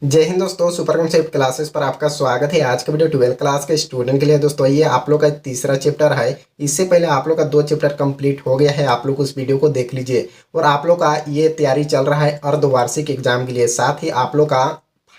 जय हिंद दोस्तों, super concept classes पर आपका स्वागत है। आज का वीडियो 12th क्लास के स्टूडेंट के लिए दोस्तों ये आप लोग का तीसरा चैप्टर है। इससे पहले आप लोग का 2 चैप्टर कंप्लीट हो गया है। आप लोग उस वीडियो को देख लीजिए। और आप लोग का ये तैयारी चल रहा है अर्धवार्षिक एग्जाम के लिए, साथ ही आप लोग का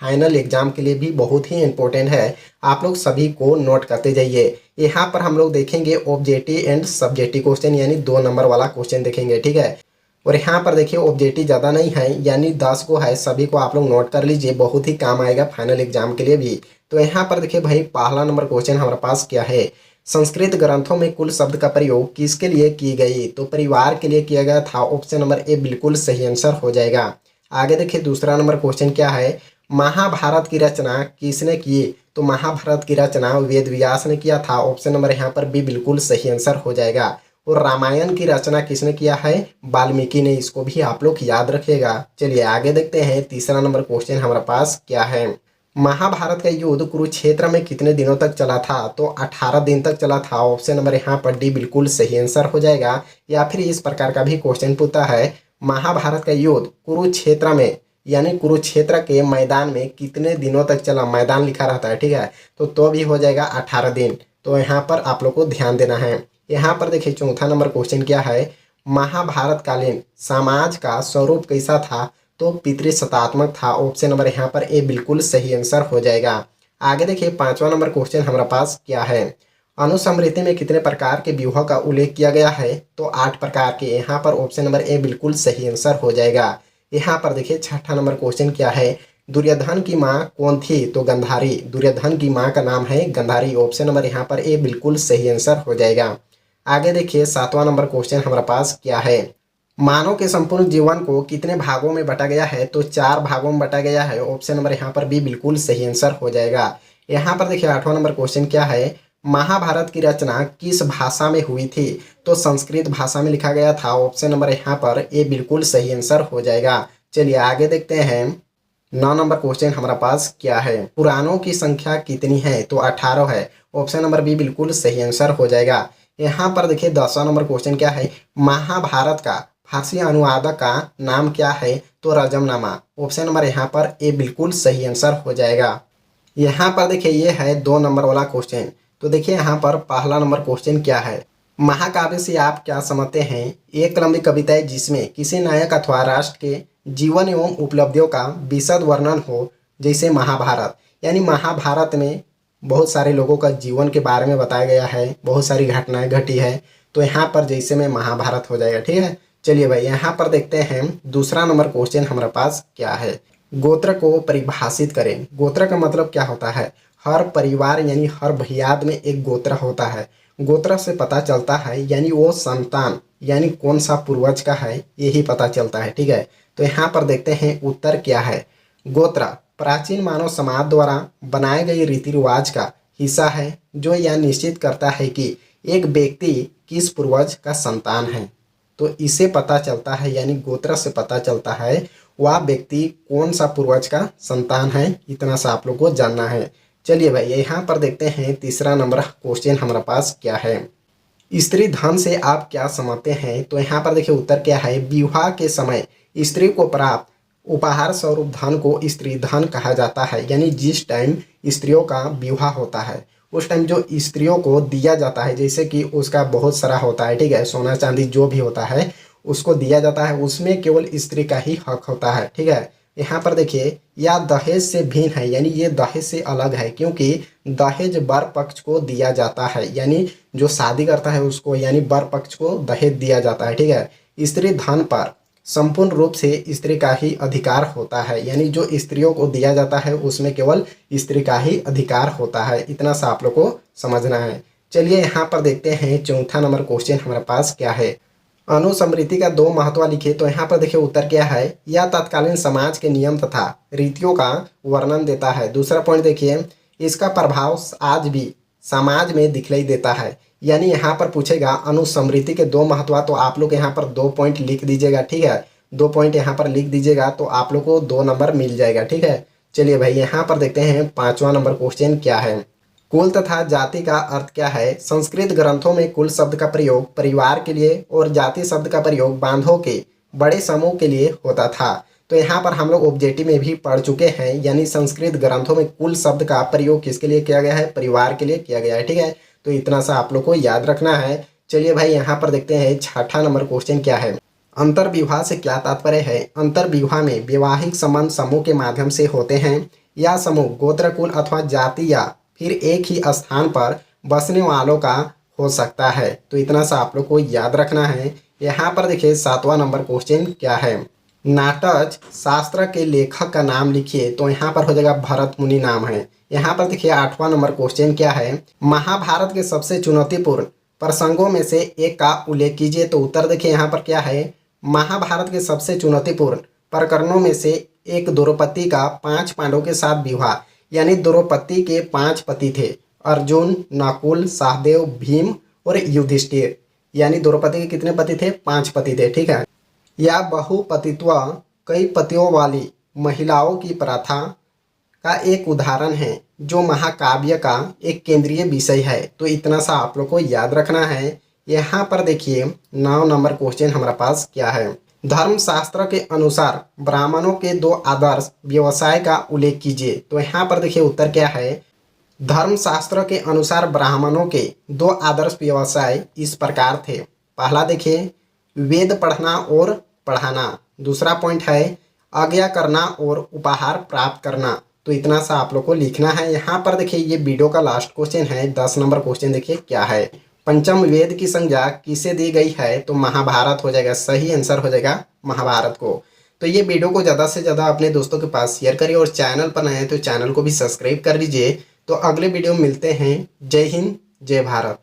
फाइनल एग्जाम के लिए भी बहुत ही इंपॉर्टेंट है। आप लोग सभी को नोट करते जाइए। यहाँ पर हम लोग देखेंगे ऑब्जेक्टिव एंड सब्जेक्टिव क्वेश्चन, यानी 2 नंबर वाला क्वेश्चन देखेंगे, ठीक है। और यहाँ पर देखिए ऑब्जेक्टिव ज़्यादा नहीं है, यानी 10 को है। सभी को आप लोग नोट कर लीजिए, बहुत ही काम आएगा फाइनल एग्जाम के लिए भी। तो यहाँ पर देखिए भाई, पहला नंबर क्वेश्चन हमारे पास क्या है। संस्कृत ग्रंथों में कुल शब्द का प्रयोग किसके लिए की गई? तो परिवार के लिए किया गया था। ऑप्शन नंबर ए बिल्कुल सही आंसर हो जाएगा। आगे देखिए दूसरा नंबर क्वेश्चन क्या है। महाभारत की रचना किसने की? तो महाभारत की रचना वेद व्यास ने किया था। ऑप्शन नंबर यहाँ पर बी बिल्कुल सही आंसर हो जाएगा। और रामायण की रचना किसने किया है? वाल्मीकि ने। इसको भी आप लोग याद रखिएगा। चलिए आगे देखते हैं, तीसरा नंबर क्वेश्चन हमारे पास क्या है। महाभारत का युद्ध कुरुक्षेत्र में कितने दिनों तक चला था? तो 18 दिन तक चला था। ऑप्शन नंबर यहाँ पर डी बिल्कुल सही आंसर हो जाएगा। या फिर इस प्रकार का भी क्वेश्चन पूछता है, महाभारत का युद्ध कुरुक्षेत्र में, यानी कुरुक्षेत्र के मैदान में कितने दिनों तक चला? मैदान लिखा रहता है, ठीक है। तो भी हो जाएगा 18 दिन। तो यहाँ पर आप लोग को ध्यान देना है। यहाँ पर देखिए चौथा नंबर क्वेश्चन क्या है। महाभारत कालीन समाज का स्वरूप कैसा था? तो पितृसत्तात्मक था। ऑप्शन नंबर यहाँ पर ए बिल्कुल सही आंसर हो जाएगा। आगे देखिए पांचवा नंबर क्वेश्चन हमारे पास क्या है। अनुस्मृति में कितने प्रकार के विवाह का उल्लेख किया गया है? तो 8 प्रकार के। यहाँ पर ऑप्शन नंबर ए बिल्कुल सही आंसर हो जाएगा। यहाँ पर देखिए छठा नंबर क्वेश्चन क्या है। दुर्योधन की माँ कौन थी? तो गंधारी। दुर्योधन की माँ का नाम है गंधारी। ऑप्शन नंबर यहाँ पर ए बिल्कुल सही आंसर हो जाएगा। आगे देखिए सातवां नंबर क्वेश्चन हमारे पास क्या है। मानव के संपूर्ण जीवन को कितने भागों में बांटा गया है? तो 4 भागों में बांटा गया है। ऑप्शन नंबर यहाँ पर भी बिल्कुल सही आंसर हो जाएगा। यहाँ पर देखिए आठवां नंबर क्वेश्चन क्या है। महाभारत की रचना किस भाषा में हुई थी? तो संस्कृत भाषा में लिखा गया था। ऑप्शन नंबर यहाँ पर ए बिल्कुल सही आंसर हो जाएगा। चलिए आगे देखते हैं, 9 नंबर क्वेश्चन हमारा पास क्या है। पुराणों की संख्या कितनी है? तो 18 है। ऑप्शन नंबर बी बिल्कुल सही आंसर हो जाएगा। यहाँ पर देखिए 10वां नंबर क्वेश्चन क्या है। महाभारत का फारसी अनुवादक का नाम क्या है? तो रजमनामा। ऑप्शन नंबर यहाँ पर ए बिल्कुल सही आंसर हो जाएगा। यहाँ पर देखिए ये है 2 नंबर वाला क्वेश्चन। तो देखिए यहाँ पर पहला नंबर क्वेश्चन क्या है। महाकाव्य से आप क्या समझते हैं? एक लंबी कविता है जिसमें किसी नायक अथवा राष्ट्र के जीवन एवं उपलब्धियों का विशद वर्णन हो, जैसे महाभारत। यानी महाभारत में बहुत सारे लोगों का जीवन के बारे में बताया गया है, बहुत सारी घटनाएं घटी है। तो यहाँ पर जैसे में महाभारत हो जाएगा, ठीक है। चलिए भाई यहाँ पर देखते हैं दूसरा नंबर क्वेश्चन हमारे पास क्या है। गोत्र को परिभाषित करें। गोत्र का मतलब क्या होता है। हर परिवार यानी हर भैयाद में एक गोत्र होता है। गोत्र से पता चलता है यानी वो संतान, यानी कौन सा पूर्वज का है, यही पता चलता है, ठीक है। तो यहाँ पर देखते हैं उत्तर क्या है। गोत्र प्राचीन मानव समाज द्वारा बनाए गए रीति रिवाज का हिस्सा है, जो यह निश्चित करता है कि एक व्यक्ति किस पूर्वज का संतान है। तो इसे पता चलता है, यानी गोत्र से पता चलता है वह व्यक्ति कौन सा पूर्वज का संतान है। इतना सा आप लोग को जानना है। चलिए भाई यहाँ पर देखते हैं तीसरा नंबर क्वेश्चन हमारे पास क्या है। स्त्री धन से आप क्या समझते हैं? तो यहाँ पर देखिए उत्तर क्या है। विवाह के समय स्त्री को प्राप्त उपहार स्वरूप धन को स्त्री धन कहा जाता है। यानी जिस टाइम स्त्रियों का विवाह होता है उस टाइम जो स्त्रियों को दिया जाता है, जैसे कि उसका बहुत सारा होता है, ठीक है, सोना चांदी जो भी होता है उसको दिया जाता है, उसमें केवल स्त्री का ही हक होता है, ठीक है। यहाँ पर देखिए यह दहेज से भिन्न है, यानी ये दहेज से अलग है, क्योंकि दहेज वर पक्ष को दिया जाता है। यानी जो शादी करता है उसको, यानी वर पक्ष को दहेज दिया जाता है, ठीक है। स्त्री धन पर संपूर्ण रूप से स्त्री का ही अधिकार होता है, यानी जो स्त्रियों को दिया जाता है उसमें केवल स्त्री का ही अधिकार होता है। इतना सा आप लोग को समझना है। चलिए यहाँ पर देखते हैं चौथा नंबर क्वेश्चन हमारे पास क्या है। अनुस्मृति का 2 महत्व लिखे। तो यहाँ पर देखिए उत्तर क्या है। यह तत्कालीन समाज के नियम तथा रीतियों का वर्णन देता है। दूसरा पॉइंट देखिए, इसका प्रभाव आज भी समाज में दिखलाई देता है। यानी यहाँ पर पूछेगा अनुस्मृति के 2 महत्व, तो आप लोग यहाँ पर 2 पॉइंट लिख दीजिएगा, ठीक है। 2 पॉइंट यहाँ पर लिख दीजिएगा तो आप लोग को 2 नंबर मिल जाएगा, ठीक है। चलिए भाई यहाँ पर देखते हैं 5वां नंबर क्वेश्चन क्या है। कुल तथा जाति का अर्थ क्या है? संस्कृत ग्रंथों में कुल शब्द का प्रयोग परिवार के लिए और जाति शब्द का प्रयोग बांधों के बड़े समूह के लिए होता था। तो यहाँ पर हम लोग ऑब्जेक्टिव में भी पढ़ चुके हैं, यानी संस्कृत ग्रंथों में कुल शब्द का प्रयोग किसके लिए किया गया है, परिवार के लिए किया गया है। ठीक है, तो इतना सा आप लोग को याद रखना है। चलिए भाई यहाँ पर देखते हैं 6ठा नंबर क्वेश्चन क्या है। अंतर्विवाह से क्या तात्पर्य है। अंतर्विवाह में वैवाहिक संबंध समूह के माध्यम से होते हैं। यह समूह गोत्र, कुल अथवा जाति या फिर एक ही स्थान पर बसने वालों का हो सकता है। तो इतना सा आप लोग को याद रखना है। यहाँ पर देखिए 7वां नंबर क्वेश्चन क्या है। नाटक शास्त्र के लेखक का नाम लिखिए। तो यहाँ पर हो जाएगा भरत मुनि नाम है। यहाँ पर देखिए 8वां नंबर क्वेश्चन क्या है। महाभारत के सबसे चुनौतीपूर्ण प्रसंगों में से एक का उल्लेख कीजिए। तो उत्तर देखिए यहाँ पर क्या है। महाभारत के सबसे चुनौतीपूर्ण प्रकरणों में से एक द्रौपदी का 5 पांडवों के साथ विवाह, यानी द्रौपदी के 5 पति थे। अर्जुन, नकुल, सहदेव, भीम और युधिष्ठिर। यानी द्रौपदी के कितने पति थे, 5 पति थे। ठीक है, यह बहुपतित्व कई पतियों वाली महिलाओं की प्रथा का एक उदाहरण है, जो महाकाव्य का एक केंद्रीय विषय है। तो इतना सा आप लोग को याद रखना है। यहाँ पर देखिए 9 नंबर क्वेश्चन हमारे पास क्या है। धर्मशास्त्र के अनुसार ब्राह्मणों के 2 आदर्श व्यवसाय का उल्लेख कीजिए। तो यहाँ पर देखिए उत्तर क्या है। धर्मशास्त्र के अनुसार ब्राह्मणों के 2 आदर्श व्यवसाय इस प्रकार थे। पहला देखिए वेद पढ़ना और पढ़ाना। दूसरा पॉइंट है आज्ञा करना और उपहार प्राप्त करना। तो इतना सा आप लोग को लिखना है। यहाँ पर देखिए ये वीडियो का लास्ट क्वेश्चन है। 10 नंबर क्वेश्चन देखिए क्या है। पंचम वेद की संज्ञा किसे दी गई है। तो महाभारत हो जाएगा, सही आंसर हो जाएगा महाभारत को। तो ये वीडियो को ज़्यादा से ज़्यादा अपने दोस्तों के पास शेयर करिए और चैनल पर नए हैं तो चैनल को भी सब्सक्राइब कर लीजिए। तो अगले वीडियो में मिलते हैं। जय हिंद, जय भारत।